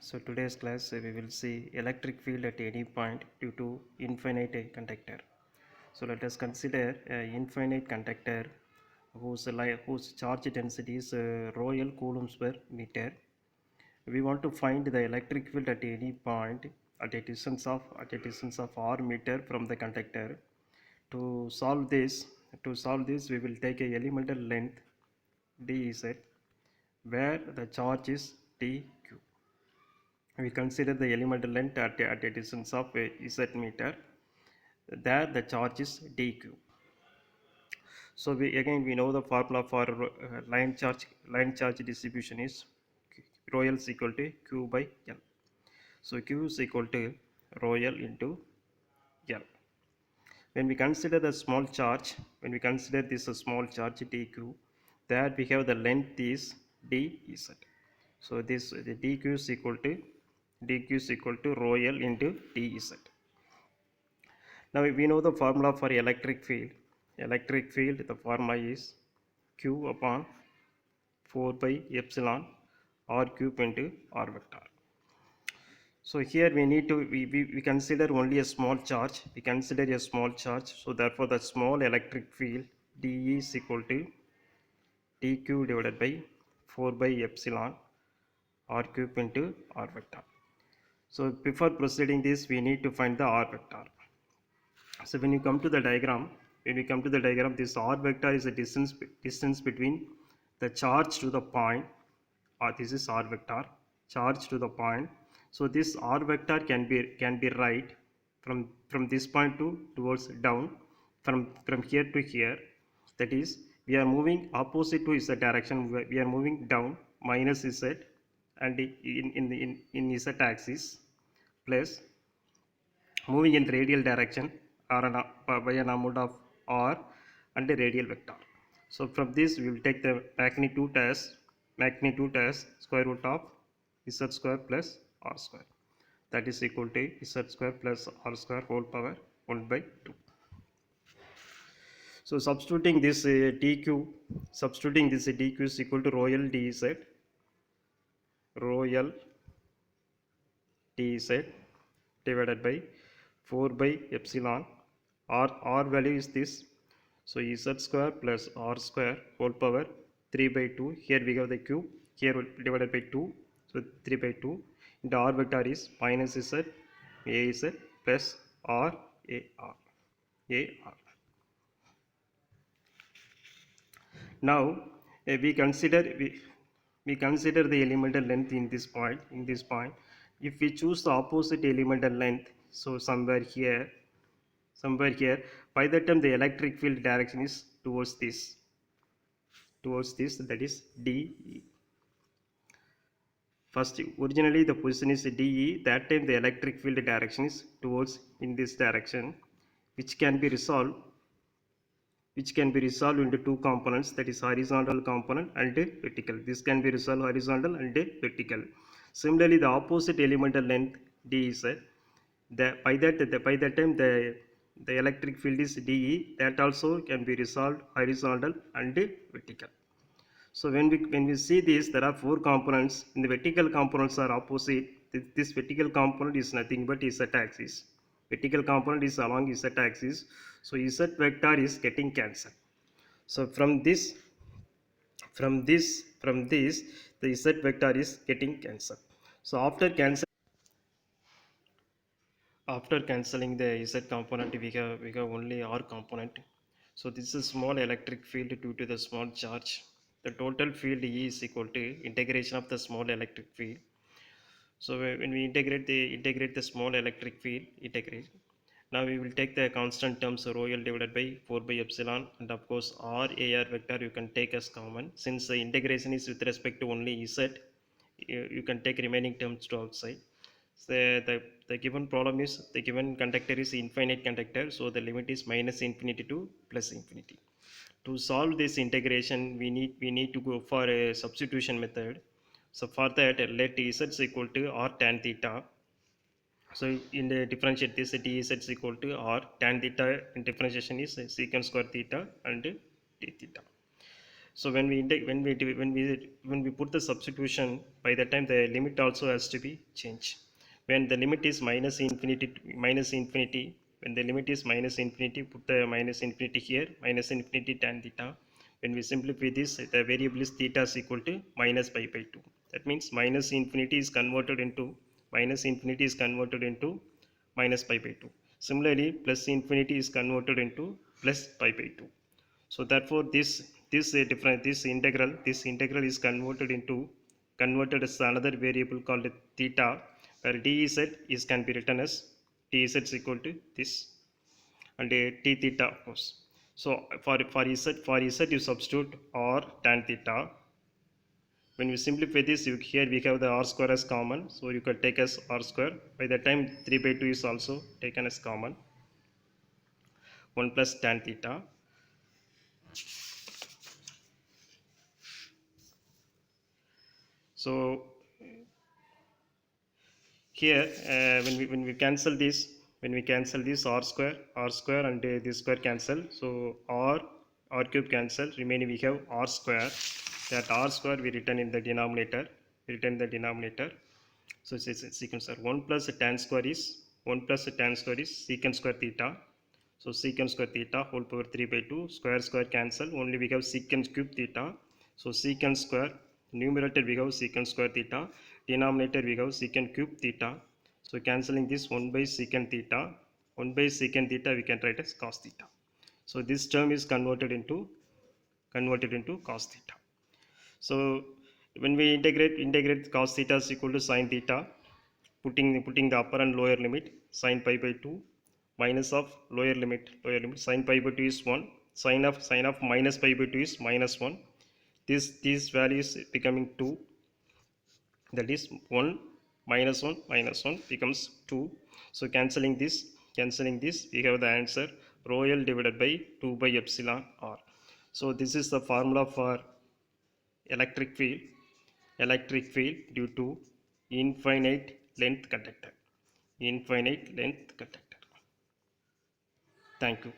So today's class we will see electric field at any point due to infinite conductor. So let us consider an infinite conductor whose charge density is Royal coulombs per meter. We want to find the electric field at any point at a distance of r meter from the conductor. To solve this, we will take a elemental length dz where the charge is dq. We consider the elemental length at a distance of z meter. There the charge is dq. So we know the formula for line charge distribution is rho L is equal to q by L. So q is equal to rho L into L. When we consider the small charge, when we consider this a small charge dq, there we have the length is dz. So this the dq is equal to rho L into dz. Now we know the formula for electric field. Electric field, the formula is q upon 4 by epsilon r cube into r vector. So here we need to we consider only a small charge. We consider a small charge. So therefore the small electric field dE is equal to dq divided by 4 by epsilon r cube into r vector. So before proceeding this, we need to find the r vector. So when we come to the diagram, this r vector is the distance between the charge to the point, or this is r vector, charge to the point. So this r vector can be right from this point to towards down, from here to here. That is, we are moving opposite to z direction. We are moving down minus z, and in z axis, plus moving in radial direction or by an amount of r and a radial vector. So from this we will take the magnitude as square root of z square plus r square. That is equal to z square plus r square whole power 1 by 2. So substituting this dq is equal to rho L dz, rho L dz divided by 4 by epsilon r value is this. So z square plus r square whole power 3 by 2. Here we have the cube, here divided by 2, so 3 by 2 into r vector is minus z a z plus r a r a r. Now we consider the elemental length in this point. If we choose the opposite elemental length, so somewhere here, by that time the electric field direction is towards this, that is DE. First, originally the position is DE. That time the electric field direction is towards in this direction, which can be resolved into two components, that is horizontal component and vertical. This can be resolved horizontal and vertical. Similarly, the opposite elemental length D is by that time the electric field is DE. That also can be resolved horizontal and vertical. So when we see this, there are four components. In the vertical components are opposite. This vertical component is nothing but z axis. Vertical component is along z axis. So z vector is getting cancelled. So from this the z vector is getting cancelled. So after cancelling the z component, we have only r component. So this is small electric field due to the small charge. The total field E is equal to integration of the small electric field. So when we integrate the small electric field integration, now we will take the constant terms rho L divided by 4 by epsilon, and of course r a r vector you can take as common. Since the integration is with respect to only z, you can take remaining terms to outside. So the given problem is, the given conductor is infinite conductor, so the limit is minus infinity to plus infinity. To solve this integration, we need to go for a substitution method. So for that, let z is equal to r tan theta. So in the differentiate this, dz is equal to r tan theta. In differentiation is secant square theta and d theta. So when we when we put the substitution, by that time the limit also has to be changed. When the limit is minus infinity, when the limit is minus infinity, put the minus infinity here, minus infinity tan theta. When we simplify this, the variable is theta is equal to minus pi by 2. That means minus infinity is converted into minus pi by 2. Similarly, plus infinity is converted into plus pi by 2. So therefore this integral is converted as another variable called theta, where dz is can be written as dz is equal to this, and t theta of course. So for z you substitute r tan theta. When we simplify this, here we have the r square as common, so you can take as r square. By the time 3 by 2 is also taken as common, 1 plus tan theta. So here when we cancel this r square and this square cancel, so r cube cancel, remaining we have r square. That r square we written in the denominator, so it's secant square. 1 plus tan square is 1 plus tan square is secant square theta. So secant square theta whole power 3 by 2, square square cancel, only we have secant cube theta. So secant square, numerator we have secant square theta, denominator we have secant cube theta. So cancelling this, 1 by secant theta, 1 by secant theta we can write as cos theta. So this term is converted into cos theta. So when we integrate cos theta is equal to sin theta, putting the upper and lower limit, sin pi by 2 minus of lower limit sin pi by 2 is 1, sin of minus pi by 2 is minus 1. These values becoming 2, that is 1 minus 1 becomes 2. So cancelling this we have the answer rho l divided by 2 by epsilon r. So this is the formula for electric field due to infinite length conductor. Thank you.